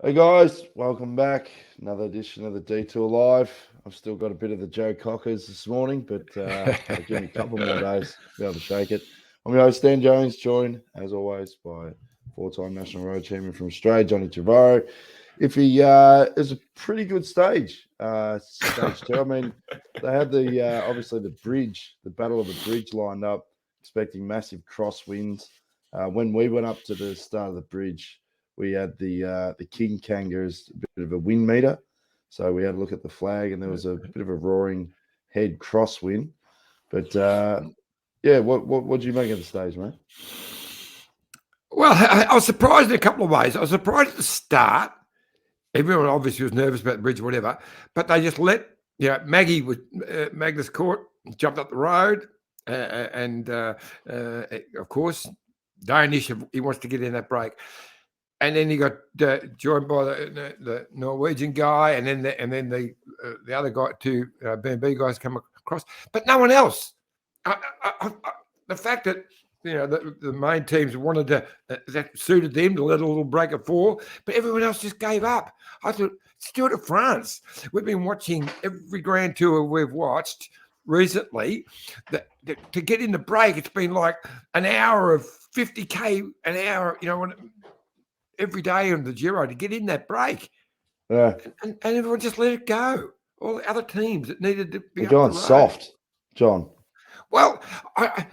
Hey guys, welcome back. Another edition of the Detour Live. I've still got a bit of the Joe Cockers this morning, but I'll give me a couple more days to be able to shake it. I'm your host, Dan Jones, joined as always by four-time national road champion from Australia, Johnny Trevorrow. If he is a pretty good stage two. I mean, they had the obviously the bridge, the Battle of the Bridge lined up, expecting massive crosswinds. When we went up to the start of the bridge, we had the King Kanga as a bit of a wind meter. So we had a look at the flag, and there was a bit of a roaring head crosswind. But yeah, what do you make of the stage, mate? Well, I was surprised in a couple of ways. I was surprised at the start. Everyone obviously was nervous about the bridge or whatever, but they just let, Maggie with Magnus Court jumped up the road, and of course, Danish, he wants to get in that break. And then he got joined by the Norwegian guy, and then the other guy, two B&B guys come across, but no one else. The fact that the main teams wanted to that suited them to let a little break of four, but everyone else just gave up. I thought, Stewart of France. We've been watching every Grand Tour we've watched recently. To get in the break, it's been like an hour of 50k an hour. Every day on the Giro to get in that break. Yeah. And everyone just let it go. All the other teams that needed to be They're going soft, John. Well, I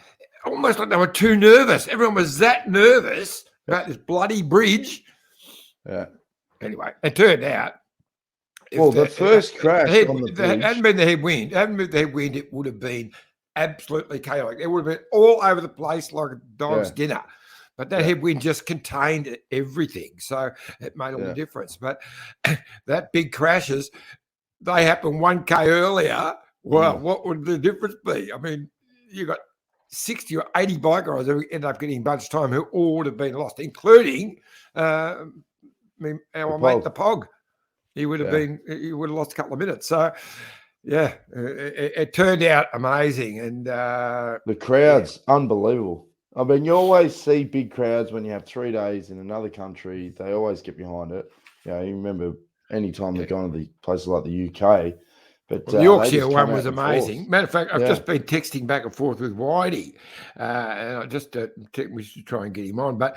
almost like they were too nervous. Everyone was that nervous about this bloody bridge. Yeah. Anyway, it turned out. Well, the first crash on the bridge. Hadn't been the headwind. It would have been absolutely chaotic. It would have been all over the place like a dog's dinner. But that headwind just contained everything. So it made all the difference. But that big crashes, they happened 1K earlier. Well, what would the difference be? I mean, you got 60 or 80 bike riders who end up getting bunch time who all would have been lost, including our mate, the Pog. He would have lost a couple of minutes. So, yeah, it turned out amazing. And the crowd's unbelievable. I mean, you always see big crowds when you have 3 days in another country. They always get behind it. You remember any time they've gone to the places like the UK. But the Yorkshire one was amazing. Matter of fact, I've just been texting back and forth with Whitey, and I just we should try and get him on. But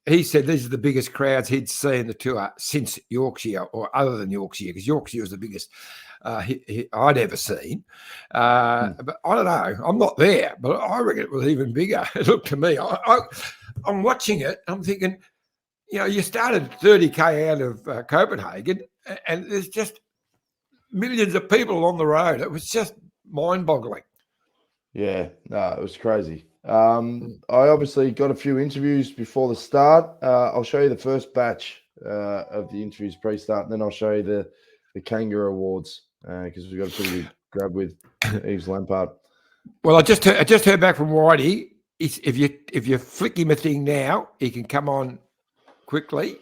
he said these are the biggest crowds he'd seen the tour since Yorkshire, or other than Yorkshire, because Yorkshire was the biggest I'd ever seen. But I don't know. I'm not there, but I reckon it was even bigger. It looked to me. I'm watching it. I'm thinking, you started 30k out of Copenhagen, and there's just millions of people on the road. It was just mind-boggling. Yeah, no, it was crazy. I obviously got a few interviews before the start. I'll show you the first batch of the interviews pre-start, and then I'll show you the Kanga Awards because we've got a pretty good grab with Yves Lampaert. Well, I just heard back from Whitey. If you flick him a thing now, he can come on quickly.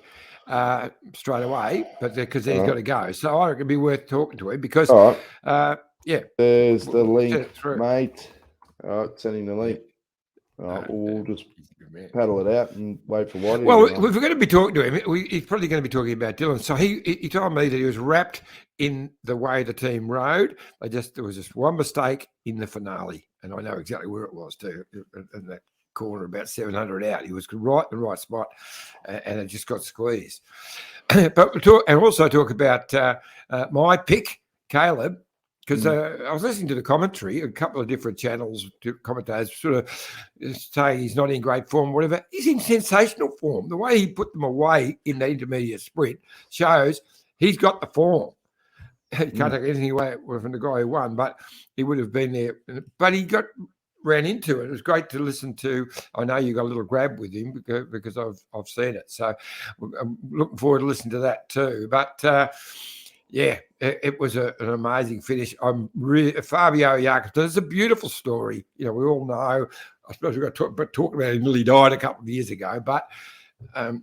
Straight away, but because he's got to go. So I reckon it'd be worth talking to him because, there's the link, mate. All right, sending the link. We'll just paddle it out and wait for Whitey. Well, if we're going to be talking to him, he's probably going to be talking about Dylan. So he told me that he was wrapped in the way the team rode. There was just one mistake in the finale, and I know exactly where it was too, in that corner about 700 out. He was right in the right spot, and it just got squeezed. But also talk about my pick, Caleb, because I was listening to the commentary, a couple of different channels, commentators sort of saying he's not in great form, whatever. He's in sensational form. The way he put them away in the intermediate sprint shows he's got the form. He can't take anything away from the guy who won, but he would have been there. But he ran into it. It was great to listen to. I know you got a little grab with him because I've seen it. So I'm looking forward to listening to that too. But it was an amazing finish. Fabio Jacobsen. It's a beautiful story. We all know. I suppose we've got to talk about it. He nearly died a couple of years ago, but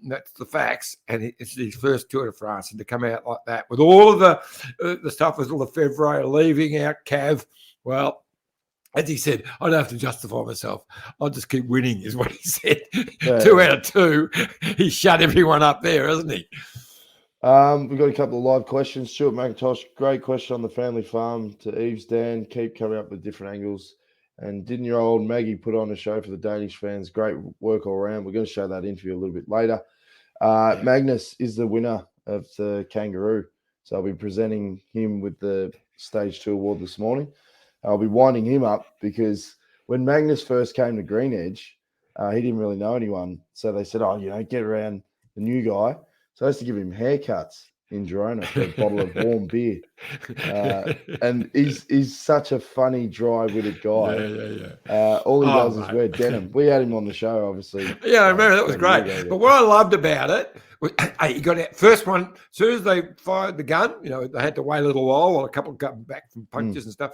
that's the facts. And it's his first Tour de France, and to come out like that with all of the stuff with all the Fevrier leaving out, Cav. Well, As he said, I don't have to justify myself. I'll just keep winning, is what he said. Yeah. 2 out of 2. He shut everyone up there, hasn't he? We've got a couple of live questions. Stuart McIntosh, great question on the family farm to Eve's Dan. Keep coming up with different angles. And didn't your old Maggie put on a show for the Danish fans? Great work all around. We're going to show that interview a little bit later. Magnus is the winner of the Kangaroo. So I'll be presenting him with the Stage 2 award this morning. I'll be winding him up because when Magnus first came to Green Edge, he didn't really know anyone. So they said, get around the new guy. So I used to give him haircuts in Girona for a bottle of warm beer. And he's such a funny, dry-witted guy. Yeah. All he does is wear denim. We had him on the show, obviously. Yeah, I remember. That was great. But what I loved about it was he got out first one. As soon as they fired the gun, they had to wait a little while a couple got back from punches and stuff.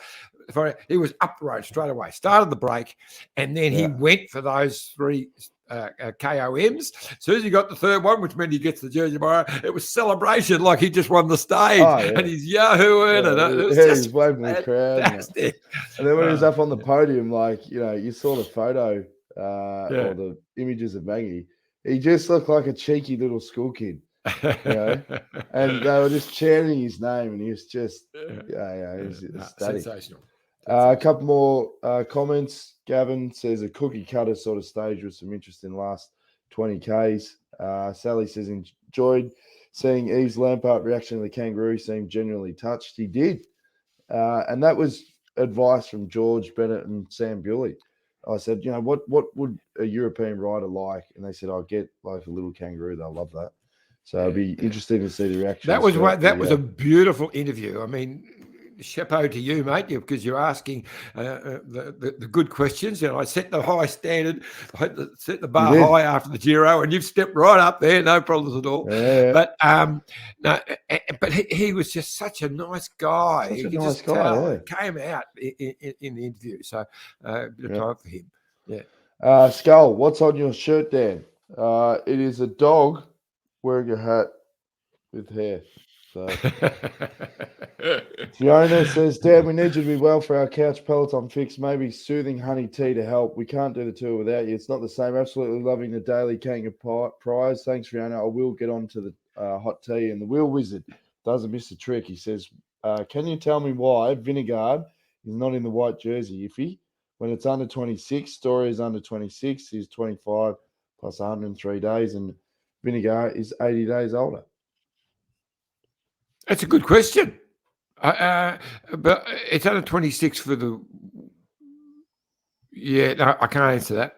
He was up the road straight away, started the break, and then he went for those 3 KOMs. As soon as he got the third one, which meant he gets the jersey tomorrow, it was celebration like he just won the stage. And he's yahooing. And it was he's waving the crowd. And then when he was up on the podium, you saw the photo or the images of Maggie. He just looked like a cheeky little school kid. And they were just chanting his name, and he was just he was ecstatic. Sensational. A couple more comments. Gavin says a cookie cutter sort of stage with some interest in last 20 Ks. Sally says enjoyed seeing Yves Lampaert reaction to the Kangaroo. Seemed genuinely touched. He did, and that was advice from George Bennett and Sam Bewley. I said, what would a European rider like? And they said, I'll get like a little kangaroo. They'll love that. So it'd be interesting to see the reaction. That was a beautiful interview. I mean, chapeau to you, mate, because you're asking the good questions. I set the high standard, I set the bar high after the Giro, and you've stepped right up there, no problems at all. Yeah. But he was just such a nice guy. He came out in the interview. So a bit of time for him. Yeah. Skull, what's on your shirt, Dan? It is a dog wearing a hat with hair. So Fiona says, Dad, we need you to be well for our couch Peloton fix. Maybe soothing honey tea to help. We can't do the tour without you. It's not the same. Absolutely loving the daily Kanga prize. Thanks, Fiona. I will get on to the hot tea. And the Wheel Wizard doesn't miss a trick. He says, can you tell me why Vingegaard is not in the white jersey, Iffy? When it's under 26, Story is under 26. He's 25 plus 103 days. And Vingegaard is 80 days older. That's a good question. But it's under 26 for the... Yeah, no, I can't answer that.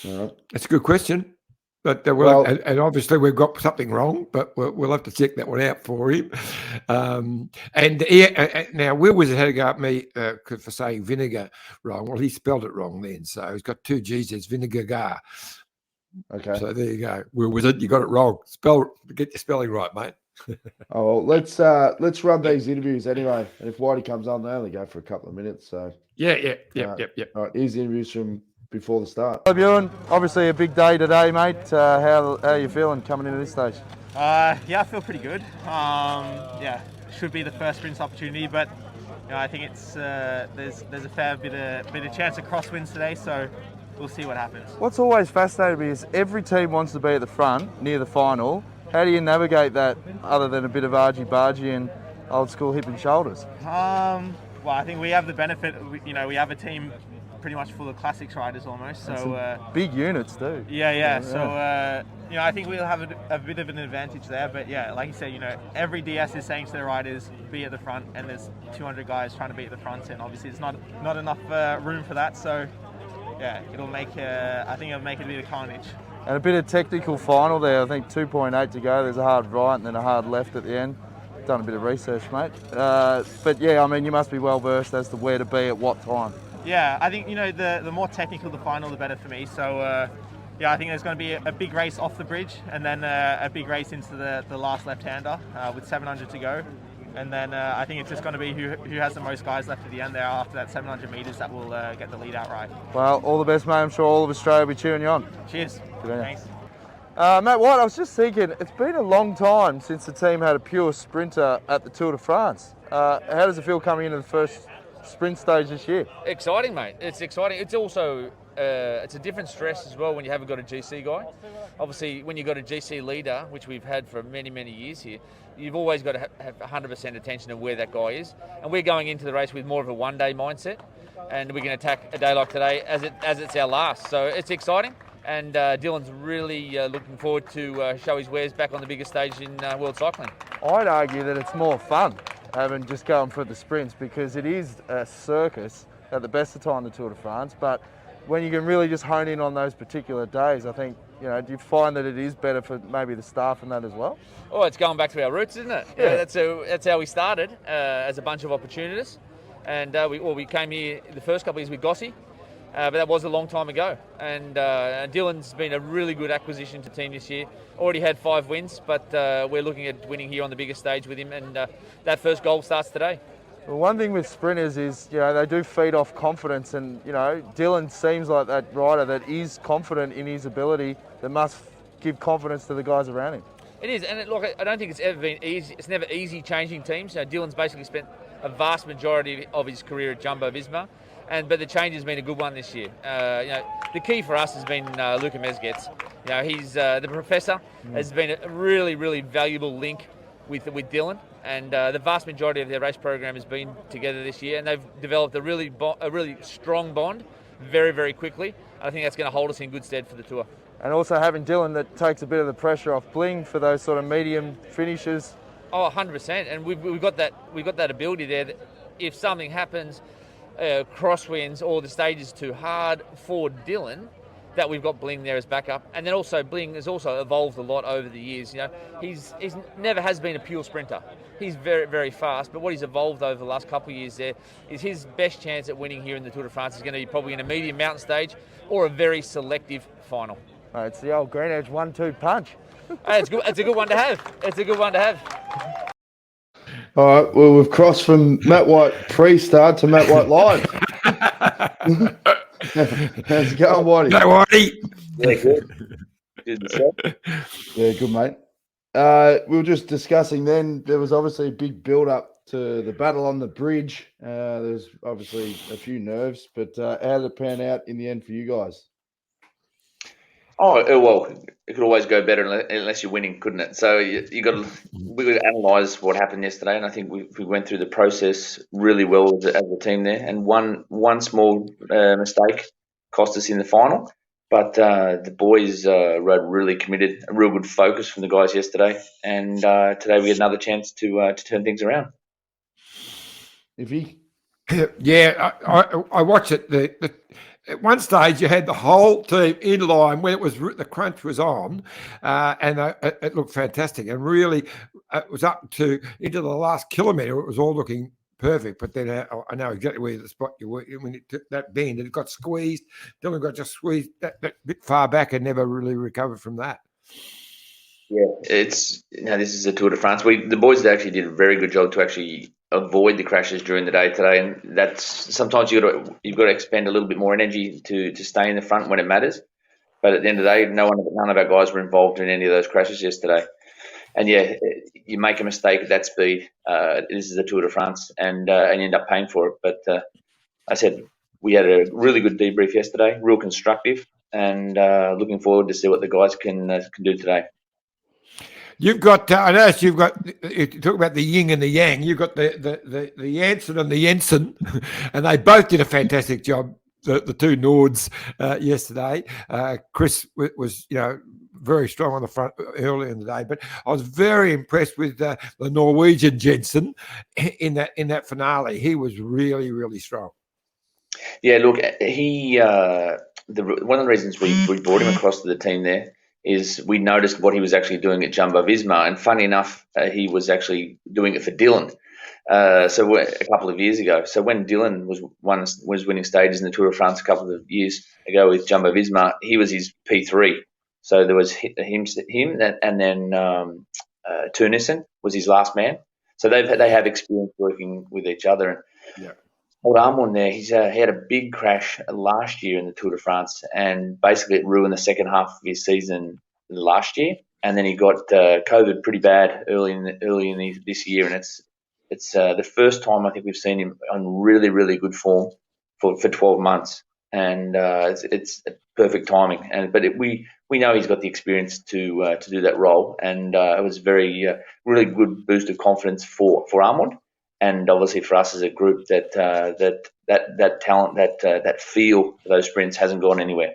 Right. It's a good question. But and obviously we've got something wrong, but we'll have to check that one out for him. Now Will Wizard had to go at me for saying vinegar wrong. Well, he spelled it wrong then. So he's got 2 G's. It's Vinegar. Okay. So there you go. Will Wizard, you got it wrong. Get your spelling right, mate. Well, let's run these interviews anyway. And if Whitey comes on, they only go for a couple of minutes. So Yep. All right, here's the interviews from before the start. Hello, Bjorn. Obviously a big day today, mate. How are you feeling coming into this stage? I feel pretty good. Should be the first sprint opportunity, but I think it's there's a fair bit of chance of crosswinds today, so we'll see what happens. What's always fascinating me is every team wants to be at the front near the final. How do you navigate that other than a bit of argy-bargy and old school hip and shoulders? Well, I think we have the benefit, we have a team pretty much full of classics riders almost. So big units too. Yeah. So I think we'll have a bit of an advantage there. But yeah, like you said, every DS is saying to their riders, be at the front, and there's 200 guys trying to be at the front, and obviously it's not enough room for that. So yeah, I think it'll make it a bit of carnage. And a bit of technical final there. I think 2.8 to go. There's a hard right and then a hard left at the end. Done a bit of research, mate. But yeah, I mean, you must be well versed as to where to be at what time. Yeah, I think the more technical the final, the better for me. So I think there's going to be a big race off the bridge, and then a big race into the last left-hander with 700 to go. And then I think it's just going to be who has the most guys left at the end there after that 700 metres that will get the lead out right. Well, all the best, mate. I'm sure all of Australia will be cheering you on. Cheers. Thanks. Matt White, I was just thinking, it's been a long time since the team had a pure sprinter at the Tour de France. How does it feel coming into the first sprint stage this year? Exciting, mate. It's exciting. It's also it's a different stress as well when you haven't got a GC guy. Obviously, when you've got a GC leader, which we've had for many, many years here, you've always got to have 100% attention of where that guy is. And we're going into the race with more of a one-day mindset, and we can attack a day like today as it's our last. So it's exciting, and Dylan's really looking forward to show his wares back on the biggest stage in world cycling. I'd argue that it's more fun having just going for the sprints, because it is a circus at the best of time, the Tour de France, but when you can really just hone in on those particular days, I think, do you find that it is better for maybe the staff and that as well? Oh, it's going back to our roots, isn't it? Yeah. That's how we started as a bunch of opportunists. And we came here the first couple of years with Gossi, but that was a long time ago. And Dylan's been a really good acquisition to the team this year. Already had 5 wins, but we're looking at winning here on the biggest stage with him. And that first goal starts today. Well, one thing with sprinters is, they do feed off confidence, and, Dylan seems like that rider that is confident in his ability, that must give confidence to the guys around him. It is, and look, I don't think it's ever been easy. It's never easy changing teams. Dylan's basically spent a vast majority of his career at Jumbo-Visma, but the change has been a good one this year. The key for us has been Luka Mezgec. He's the professor has been a really, really valuable link with Dylan, and the vast majority of their race program has been together this year, and they've developed a really strong bond very, very quickly. I think that's going to hold us in good stead for the Tour. And also having Dylan that takes a bit of the pressure off Bling for those sort of medium finishes. Oh, 100%, and we've got that ability there that if something happens, crosswinds or the stage is too hard for Dylan, that we've got Bling there as backup. And then also Bling has also evolved a lot over the years. He's never has been a pure sprinter. He's very, very fast, but what he's evolved over the last couple of years there is his best chance at winning here in the Tour de France is going to be probably in a medium mountain stage or a very selective final. It's the old green edge 1-2 punch. Hey, it's good. It's a good one to have. It's a good one to have. All right, well, we've crossed from Matt White pre-start to Matt White live. How's it going, Whitey? No, Whitey. Yeah, good. Yeah, good, mate. We were just discussing then, there was obviously a big build-up to the battle on the bridge. There was obviously a few nerves, but how did it pan out in the end for you guys? Oh, well, it could always go better unless you're winning, couldn't it? So we got to analyse what happened yesterday, and I think we went through the process really well as a team there. And one small mistake cost us in the final, but the boys rode really committed, a real good focus from the guys yesterday, and today we had another chance to turn things around. Iffy? Yeah, I watched it. At one stage, you had the whole team in line when the crunch was on, and it looked fantastic. And really, it was up to into the last kilometre. It was all looking perfect. But then I know exactly where the spot you were when it took that bend. It got squeezed. Dylan got just squeezed that bit far back and never really recovered from that. Yeah, this is a Tour de France. The boys actually did a very good job to actually avoid the crashes during the day today, and that's sometimes you've got to expend a little bit more energy to stay in the front when it matters. But at the end of the day, none of our guys were involved in any of those crashes yesterday. And yeah, you make a mistake at that speed. This is the Tour de France, and you end up paying for it. But I said we had a really good debrief yesterday, real constructive, and looking forward to see what the guys can do today. You've got, I noticed you talk about the yin and the yang. You've got the Janssen and the Jensen, and they both did a fantastic job, the two Nords yesterday. Chris was, very strong on the front early in the day, but I was very impressed with the Norwegian Jensen in that finale. He was really, really strong. Yeah, look, he one of the reasons we brought him across to the team there is we noticed what he was actually doing at Jumbo-Visma. And funny enough, he was actually doing it for Dylan. So a couple of years ago. So when Dylan was winning stages in the Tour de France a couple of years ago with Jumbo-Visma, he was his P3. So there was him and then Tunissen was his last man. So they have experience working with each other. Yeah. Old Armand there, he had a big crash last year in the Tour de France, and basically it ruined the second half of his season last year. And then he got COVID pretty bad early in this year, and It's the first time I think we've seen him on really, really good form for 12 months, and it's perfect timing. We know he's got the experience to do that role, and it was very really good boost of confidence for Armand, and obviously for us as a group that that talent, that feel for those sprints hasn't gone anywhere.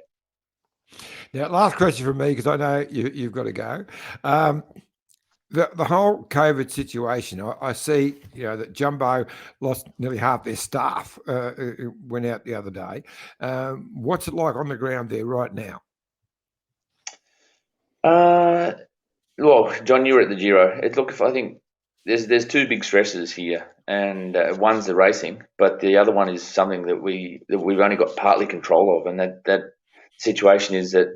Now, last question from me, because I know you've got to go. The whole COVID situation, I see, that Jumbo lost nearly half their staff, went out the other day. What's it like on the ground there right now? Well, John, you were at the Giro. I think there's two big stresses here, and one's the racing, but the other one is something that we've only got partly control of, and that situation is that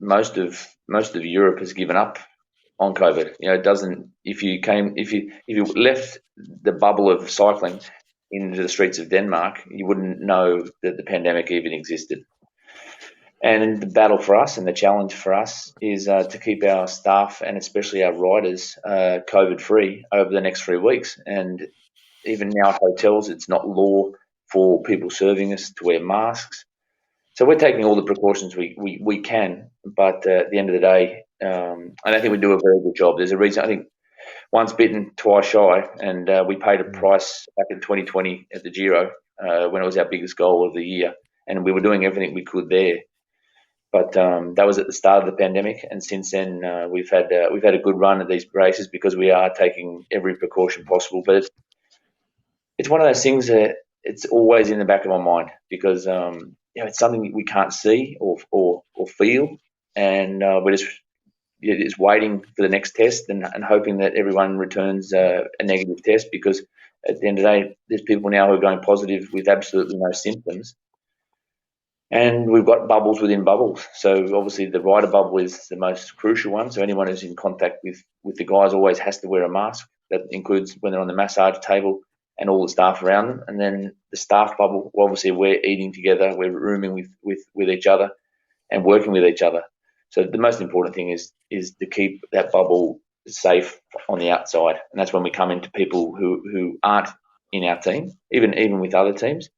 most of Europe has given up on COVID. It doesn't. If you left the bubble of cycling into the streets of Denmark, you wouldn't know that the pandemic even existed. And the battle for us and the challenge for us is to keep our staff and especially our riders COVID free over the next 3 weeks. And even now at hotels, it's not law for people serving us to wear masks. So we're taking all the precautions we can, but at the end of the day, I don't think we do a very good job. There's a reason. I think once bitten, twice shy, and we paid a price back in 2020 at the Giro when it was our biggest goal of the year, and we were doing everything we could there. But that was at the start of the pandemic, and since then we've had a good run at these races because we are taking every precaution possible. But it's one of those things that it's always in the back of my mind because it's something we can't see or feel, and we're just waiting for the next test and hoping that everyone returns a negative test because at the end of the day, there's people now who are going positive with absolutely no symptoms. And we've got bubbles within bubbles. So obviously the rider bubble is the most crucial one. So anyone who's in contact with the guys always has to wear a mask. That includes when they're on the massage table and all the staff around them. And then the staff bubble, well, obviously we're eating together, we're rooming with each other and working with each other. So the most important thing is to keep that bubble safe on the outside. And that's when we come into people who aren't in our team, even with other teams,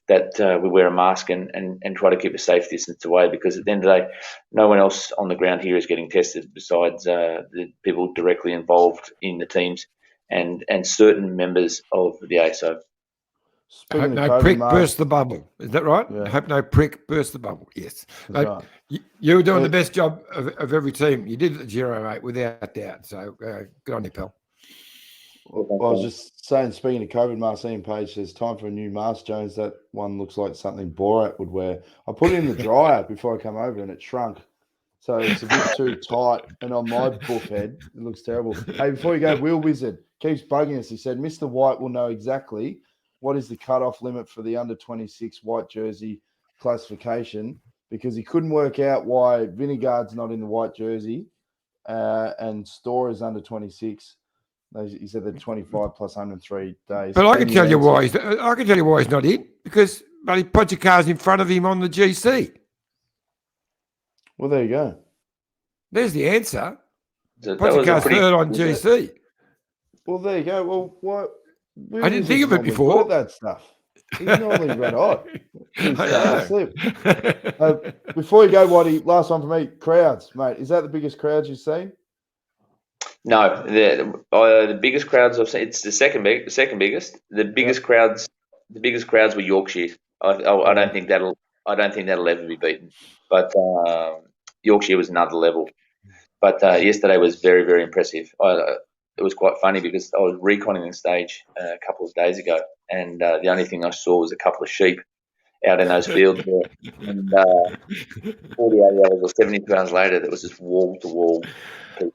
that we wear a mask and try to keep a safe distance away because at the end of the day, no one else on the ground here is getting tested besides the people directly involved in the teams and certain members of the ASO. I hope no prick burst the bubble. Is that right? Yeah. I hope no prick burst the bubble. Yes. Right. You were doing the best job of every team. You did at the Giro, mate, without doubt. So good on you, pal. Well, I was just saying, speaking of COVID, Marcine Page says, time for a new mask, Jones. That one looks like something Borat would wear. I put it in the dryer before I come over and it shrunk. So it's a bit too tight. And on my buff head, it looks terrible. Hey, before you go, Wheel Wizard keeps bugging us. He said, Mr. White will know exactly what is the cutoff limit for the under 26 white jersey classification because he couldn't work out why Vingegaard's not in the white jersey and Storr is under 26. He said they're 25 plus 103 days. But I can tell you why he's not in because buddy Pogacar's in front of him on the GC. Well, there you go. There's the answer. Pogacar's third on GC. Well, there you go. Well, what? I didn't think of it before. That stuff. He's normally red hot. Before you go, Waddy, last one for me. Crowds, mate. Is that the biggest crowds you've seen? No, the biggest crowds I've seen. It's the second biggest. The biggest crowds were Yorkshire. I don't think that'll ever be beaten. But Yorkshire was another level. But yesterday was very, very impressive. It was quite funny because I was reconning the stage a couple of days ago, and the only thing I saw was a couple of sheep out in those fields there. And 48 hours or 72 hours later, there was just wall to wall.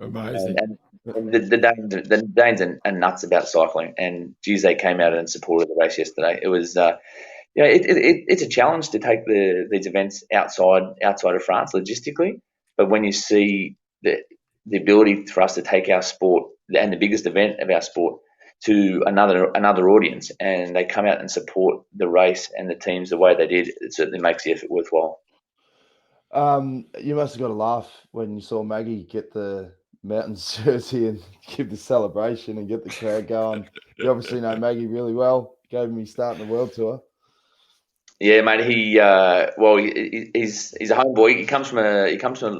Amazing. And the Danes are nuts about cycling, and geez, they came out and supported the race yesterday. It was, it's a challenge to take these events outside of France logistically, but when you see the ability for us to take our sport and the biggest event of our sport to another audience, and they come out and support the race and the teams the way they did, it certainly makes the effort worthwhile. You must have got a laugh when you saw Maggie get the Mountains jersey and give the celebration and get the crowd going. You obviously know Maggie really well. Gave him his start in the World Tour. Yeah, mate. He's a homeboy. He comes from a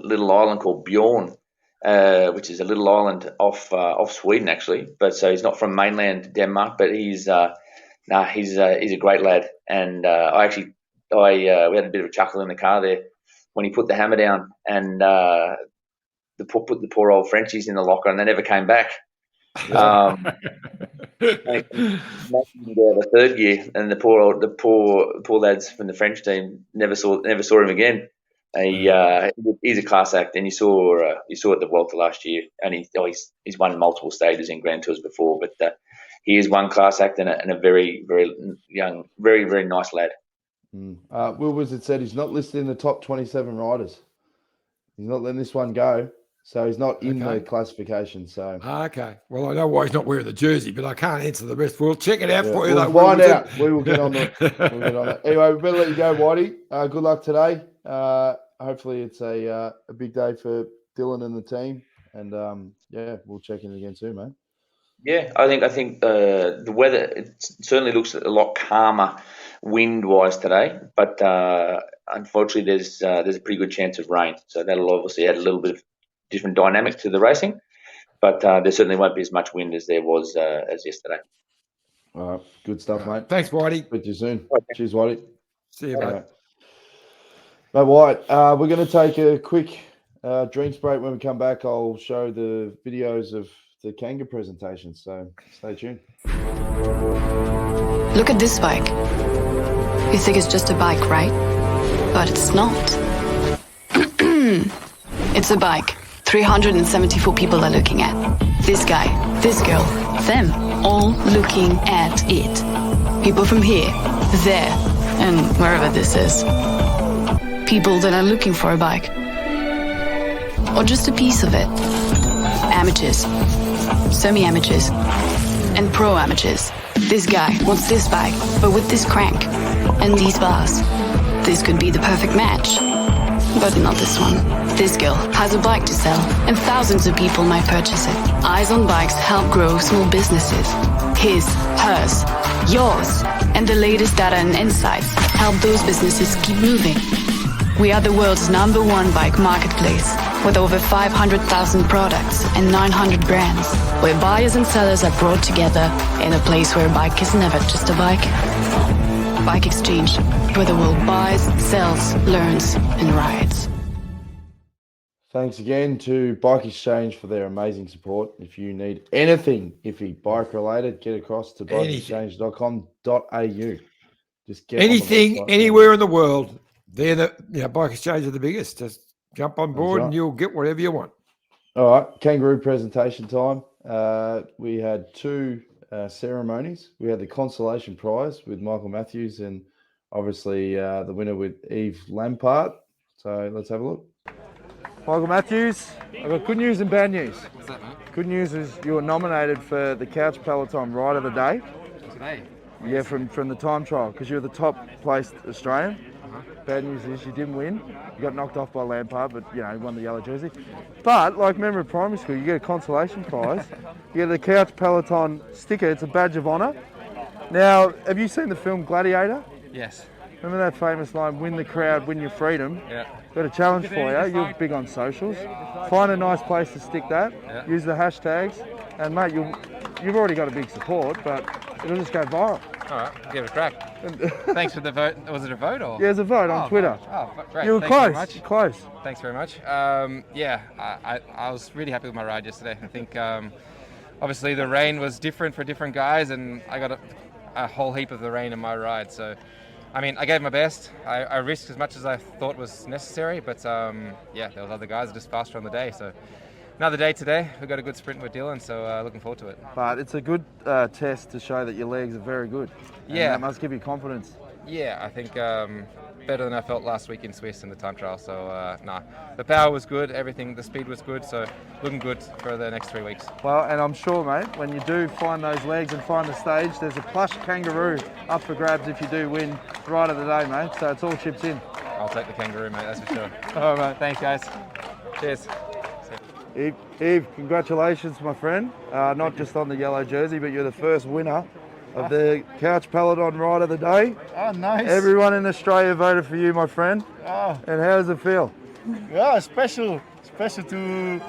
little island called Bjorn, which is a little island off Sweden actually. But so he's not from mainland Denmark, but he's a great lad. And we had a bit of a chuckle in the car there when he put the hammer down and put the poor old Frenchies in the locker, and they never came back. The third year, and the poor lads from the French team never saw him again. He's a class act, and you saw at the Vuelta last year, and he's won multiple stages in Grand Tours before, but he is one class act and a very, very young, very, very nice lad. Will Wizard said he's not listed in the top 27 riders. He's not letting this one go. So he's not in the classification. So okay. Well, I know why he's not wearing the jersey, but I can't answer the rest. We'll check it out for you. We'll find out. We will get on that. Anyway, we better let you go, Whitey. Good luck today. Hopefully, it's a big day for Dylan and the team. And we'll check in again soon, mate. Yeah, I think the weather it certainly looks a lot calmer wind-wise today, but unfortunately, there's a pretty good chance of rain. So that'll obviously add a little bit of different dynamic to the racing, but there certainly won't be as much wind as there was as yesterday. All right, good stuff, mate. Thanks, Whitey. Speak to you soon. Okay. Cheers, Whitey. See you, mate. Mate, White, we're going to take a quick drinks break. When we come back, I'll show the videos of the Kanga presentation, so stay tuned. Look at this bike. You think it's just a bike, right? But it's not. It's a bike 374 people are looking at. This guy, this girl, them, all looking at it. People from here, there, and wherever this is. People that are looking for a bike. Or just a piece of it. Amateurs, semi-amateurs, and pro-amateurs. This guy wants this bike, but with this crank and these bars. This could be the perfect match. But not this one. This girl has a bike to sell, and thousands of people might purchase it. Eyes on Bikes help grow small businesses. His, hers, yours, and the latest data and insights help those businesses keep moving. We are the world's #1 bike marketplace, with over 500,000 products and 900 brands, where buyers and sellers are brought together in a place where a bike is never just a bike. Bike Exchange, where the world buys, sells, learns, and rides. Thanks again to Bike Exchange for their amazing support. If you need anything iffy bike related, get across to bikeexchange.com.au. Just get anything, anywhere in the world. They're the Bike Exchange are the biggest. Just jump on board and you'll get whatever you want. All right, kangaroo presentation time. We had two ceremonies. We had the consolation prize with Michael Matthews and obviously the winner with Yves Lampaert. So let's have a look. Michael Matthews, I've got good news and bad news. What's that, mate? Good news is you were nominated for the Couch Peloton Ride of the Day. Today? Yeah, from the time trial, because you're the top placed Australian. Bad news is you didn't win. You got knocked off by Lampaert, but you won the yellow jersey. But like remember in primary school, you get a consolation prize. You get the Couch Peloton sticker. It's a badge of honour. Now, have you seen the film Gladiator? Yes. Remember that famous line, win the crowd, win your freedom? Yeah. Got a challenge for you. You're big on socials. Find a nice place to stick that. Yeah. Use the hashtags. And mate, you've already got a big support, but it'll just go viral. All right, give it a crack. Thanks for the vote. Was it a vote or? Yeah, it's a vote on Twitter. Oh, great. You were Thanks close. very much. Close. Thanks very much. I was really happy with my ride yesterday. I think obviously the rain was different for different guys, and I got a whole heap of the rain in my ride. So, I mean, I gave my best. I risked as much as I thought was necessary, but there was other guys just faster on the day. So. Another day today. We've got a good sprint with Dylan, so looking forward to it. But it's a good test to show that your legs are very good. And that must give you confidence. Yeah, I think better than I felt last week in Swiss in the time trial. So, the power was good, everything, the speed was good, so looking good for the next 3 weeks. Well, and I'm sure, mate, when you do find those legs and find the stage, there's a plush kangaroo up for grabs if you do win Ride of the Day, mate. So it's all chips in. I'll take the kangaroo, mate, that's for sure. All right, mate. Thanks, guys. Cheers. Yves, congratulations, my friend. Not just on the yellow jersey, but you're the first winner of the Couch Peloton Ride of the Day. Oh, nice. Everyone in Australia voted for you, my friend. Oh, And how does it feel? yeah, special to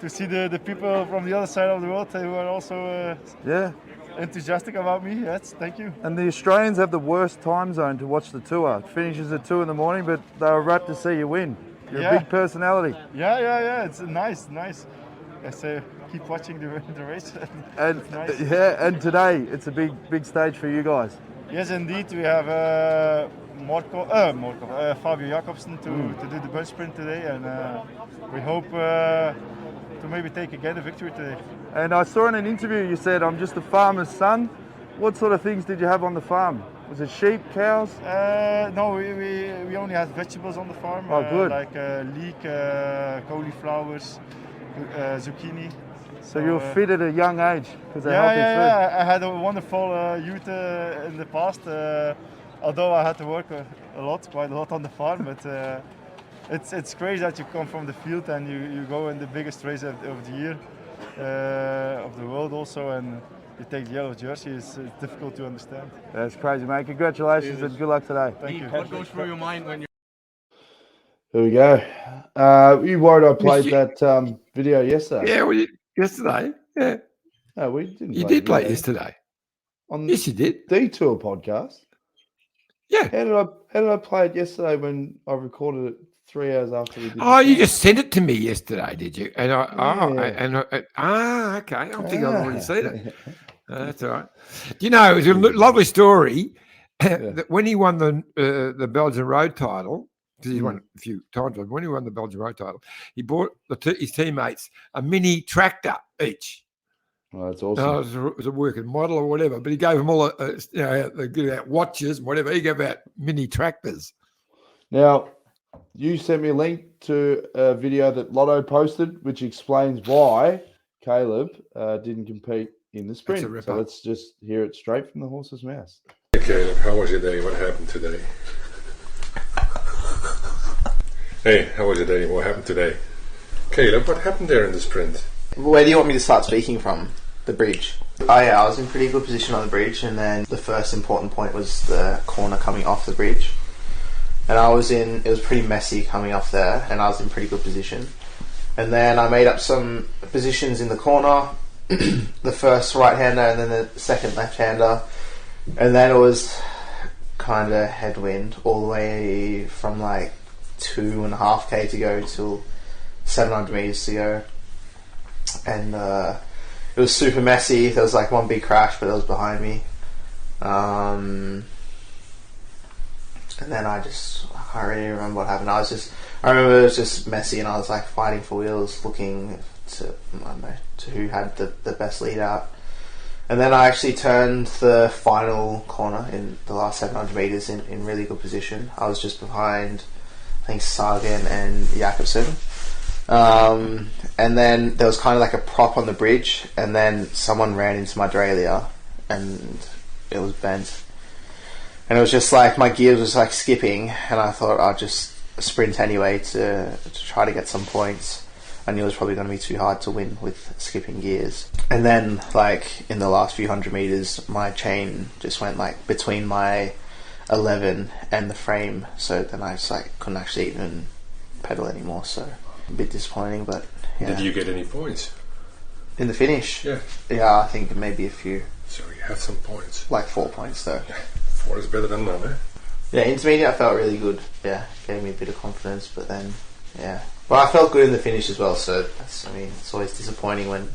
see the people from the other side of the world who are also Yeah. enthusiastic about me. Yes, thank you. And the Australians have the worst time zone to watch the tour. It finishes at 2 a.m, but they were rapt to see you win. You're a big personality. Yeah. It's nice. I say keep watching the race. And It's nice. and today it's a big stage for you guys. Yes, indeed, we have Fabio Jacobsen to do the bunch sprint today, and we hope to maybe take again the victory today. And I saw in an interview you said, I'm just a farmer's son. What sort of things did you have on the farm? Was it sheep, cows? No, we only had vegetables on the farm. Oh, good. Like leek, cauliflowers, zucchini. So you were fit at a young age because they help you food. Yeah. I had a wonderful youth in the past. Although I had to work quite a lot on the farm, but it's crazy that you come from the field and you go in the biggest race of the year, of the world also, and you take the yellow jersey. It's difficult to understand. That's crazy, mate. Congratulations and good luck today. Thank you. What goes through your mind when you? Here we go. You worried I played that video yesterday? Yeah, we did yesterday. Yeah, No, we didn't. you play did the play it video. yesterday. On Yes, you did. Detour podcast. Yeah. How did I play it yesterday when I recorded it 3 hours after we did? Oh, you just sent it to me yesterday, did you? And Yeah. okay. I'm thinking I've already seen it. That's all right. You know, it was a lovely story that when he won the Belgian Road title, because he's won a few times, but when he won the Belgian Road title, he bought his teammates a mini tractor each. Oh, that's awesome. It was a working model or whatever, but he gave them all, they give out watches and whatever. He gave out mini tractors. Now, you sent me a link to a video that Lotto posted, which explains why Caleb didn't compete in the sprint. ripper. So let's just hear it straight from the horse's mouth. Hey Caleb, how was your day? What happened today? Hey, how was your day? What happened today? Caleb, what happened there in the sprint? Where do you want me to start speaking from? The bridge. Oh yeah, I was in pretty good position on the bridge, and then the first important point was the corner coming off the bridge. And it was pretty messy coming off there, and I was in pretty good position. And then I made up some positions in the corner, the first right-hander and then the second left-hander. And then it was kind of headwind all the way from like 2.5k to go till 700 meters to go. And it was super messy. There was like one big crash, but it was behind me. And then I can't really remember what happened. I remember it was just messy, and I was like fighting for wheels, looking to who had the best lead out. And then I actually turned the final corner in the last 700 meters in really good position. I was just behind, I think, Sagan and Jakobsen. And then there was kind of like a prop on the bridge, and then someone ran into my derailleur and it was bent. And it was just like my gears was like skipping, and I thought I'd just sprint anyway to try to get some points. I knew it was probably going to be too hard to win with skipping gears. And then like in the last few hundred meters, my chain just went like between my 11 and the frame, so then I just like couldn't actually even pedal anymore, so a bit disappointing. But yeah. Did you get any points? In the finish? Yeah. Yeah, I think maybe a few. So you had some points. Like 4 points though. 4 is better than none, eh? Yeah, intermediate I felt really good. Yeah, gave me a bit of confidence, but then, yeah. Well, I felt good in the finish as well, so it's always disappointing when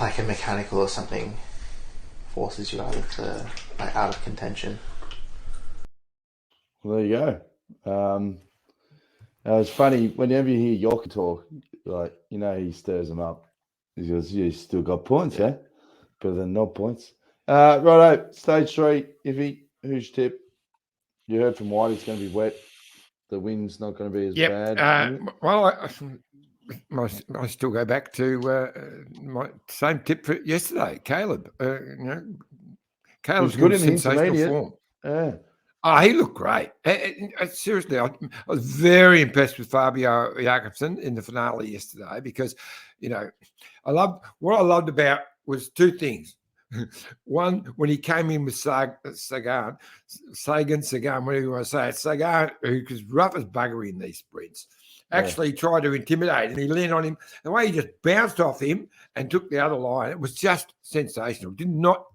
like a mechanical or something forces you out of contention. Well, there you go. It's funny, whenever you hear Yoka talk, like, he stirs them up. He goes, you still got points, yeah? Better than no points. Righto, stage 3, Iffy, who's tip? You heard from White, it's going to be wet. The wind's not going to be as bad. Well, I still go back to my same tip for yesterday, Caleb. Caleb's good in the sensational intermediate. form. Yeah. Oh, he looked great. Seriously, I was very impressed with Fabio Jakobsen in the finale yesterday because, what I loved about was two things. One, when he came in with Sagan, whatever you want to say it, Sagan, who's rough as bugger in these sprints, actually tried to intimidate him. He leaned on him. The way he just bounced off him and took the other line, it was just sensational. Did not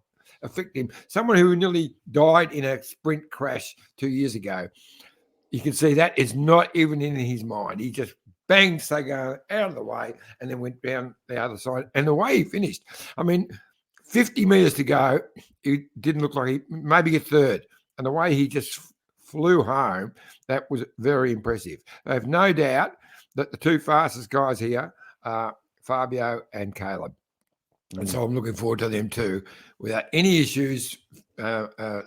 affect him. Someone who nearly died in a sprint crash 2 years ago. You can see that is not even in his mind. He just banged Sagan out of the way and then went down the other side. And the way he finished, 50 metres to go, it didn't look like he maybe get third. And the way he just flew home, that was very impressive. I have no doubt that the two fastest guys here are Fabio and Caleb. And so I'm looking forward to them too, without any issues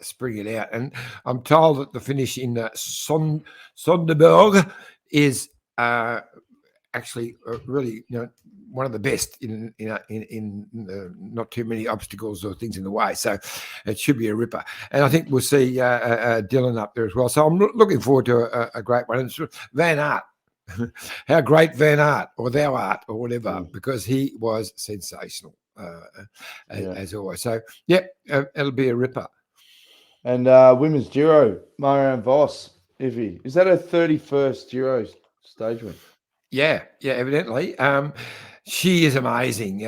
springing it out. And I'm told that the finish in Sonderberg is actually really, one of the best in not too many obstacles or things in the way. So it should be a ripper. And I think we'll see Dylan up there as well. So I'm looking forward to a great one. And Van Aert. How great Van Aert or Thou Art or whatever, because he was sensational as always. So, it'll be a ripper. And women's Giro, Marianne Vos, Ivy. Is that her 31st Giro stage win? Yeah, evidently. She is amazing.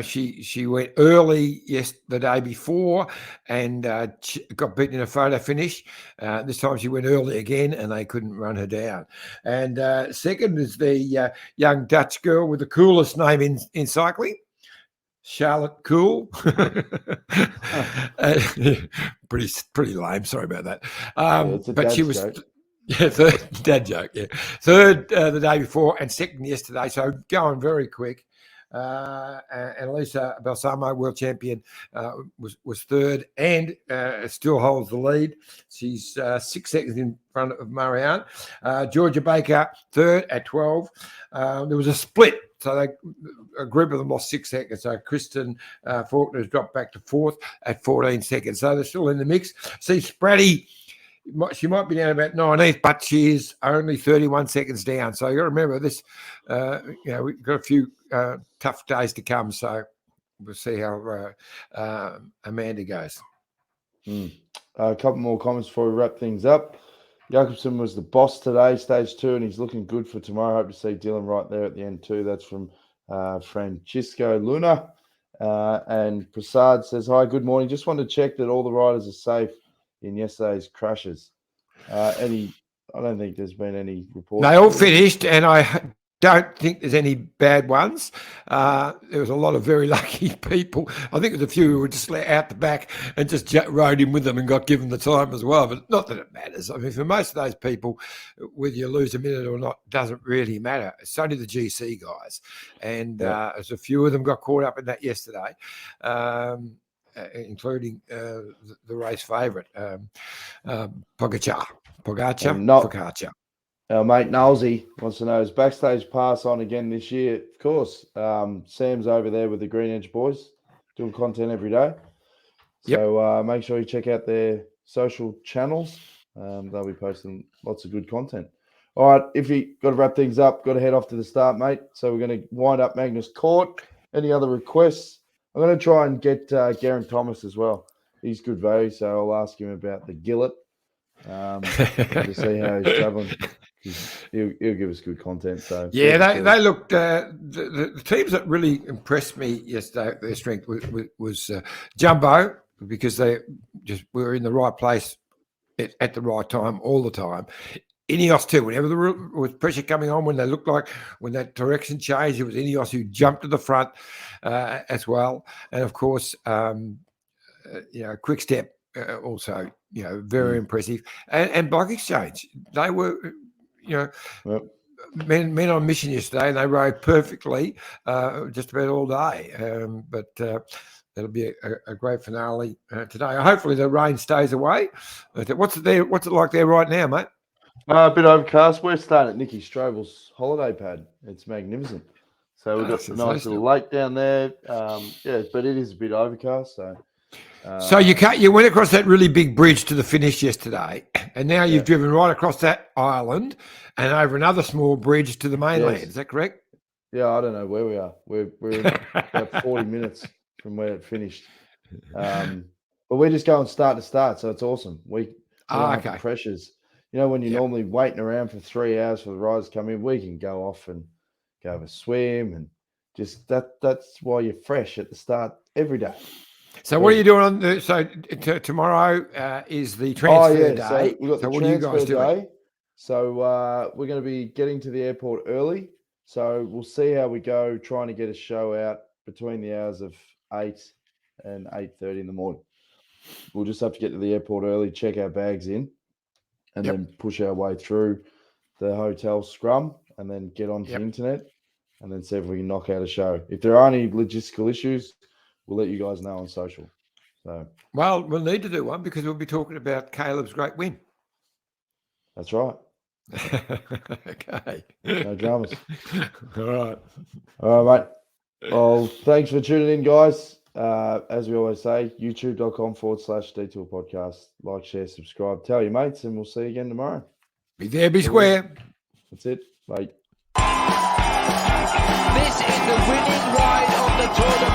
She went early the day before and got beaten in a photo finish. This time she went early again and they couldn't run her down. And second is the young Dutch girl with the coolest name in cycling, Charlotte Cool. Pretty lame. Sorry about that. But she was... joke. Yeah, third dad joke. Yeah, third the day before and second yesterday. So going very quick. And Elisa Balsamo, world champion, was third and still holds the lead. She's 6 seconds in front of Marianne. Georgia Baker third at 12. There was a split. So a group of them lost 6 seconds. So Kristen Faulkner has dropped back to fourth at 14 seconds. So they're still in the mix. See, Spratty, she might be down about 19th, but she is only 31 seconds down. So you got to remember this. We've got a few tough days to come. So we'll see how Amanda goes. A couple more comments before we wrap things up. Jakobsen was the boss today, stage 2, and he's looking good for tomorrow. Hope to see Dylan right there at the end too. That's from Francisco Luna. And Prasad says, hi, good morning. Just wanted to check that all the riders are safe in yesterday's crashes. I don't think there's been any reports. They all finished, and I don't think there's any bad ones. There was a lot of very lucky people. I think there's a few who were just out the back and just rode in with them and got given the time as well. But not that it matters. I mean, for most of those people, whether you lose a minute or not doesn't really matter. It's only the GC guys. And there's a few of them got caught up in that yesterday. Including the race favourite, Pogacar. Our mate Nalsey wants to know, is Backstage Pass on again this year? Of course. Sam's over there with the Green Edge boys doing content every day. So make sure you check out their social channels. They'll be posting lots of good content. All right, if you got to wrap things up, got to head off to the start, mate. So we're going to wind up Magnus Court. Any other requests? I'm going to try and get Geraint Thomas as well. He's good value, so I'll ask him about the Gillet to see how he's travelling. He'll give us good content. So they looked the teams that really impressed me yesterday. Their strength was Jumbo, because they just were in the right place at the right time all the time. Ineos too. Whenever there was pressure coming on, when that direction changed, it was Ineos who jumped to the front as well. And of course, Quick Step also, very impressive. And Bike Exchange, they were, men on mission yesterday, and they rode perfectly just about all day. But that'll be a great finale today. Hopefully the rain stays away. What's it like there right now, mate? A bit overcast. We're staying at Nicky Strobel's holiday pad. It's magnificent. So we've got a nice little lake down there. But it is a bit overcast. So So you went across that really big bridge to the finish yesterday, and now you've driven right across that island and over another small bridge to the mainland. Yes. Is that correct? Yeah, I don't know where we are. We're about 40 minutes from where it finished. But we're just going start to start, so it's awesome. We don't have the pressures. You know, when you're normally waiting around for 3 hours for the riders to come in, we can go off and go have a swim, and just that's why you're fresh at the start every day. So what are you doing on the tomorrow is the transfer day. So we've got the what are you guys transfer doing? day. So we're going to be getting to the airport early. So we'll see how we go, trying to get a show out between the hours of 8 and 8:30 in the morning. We'll just have to get to the airport early, check our bags in, and then push our way through the hotel scrum, and then get onto the internet, and then see if we can knock out a show. If there are any logistical issues, we'll let you guys know on social. So, well, we'll need to do one because we'll be talking about Caleb's great win. That's right. Okay. No dramas. All right, mate. Well, thanks for tuning in, guys. As we always say, youtube.com/Detour Podcast. Like, share, subscribe, tell your mates, and we'll see you again tomorrow. Be there, be square. That's it. Bye. This is the winning ride of the Tour de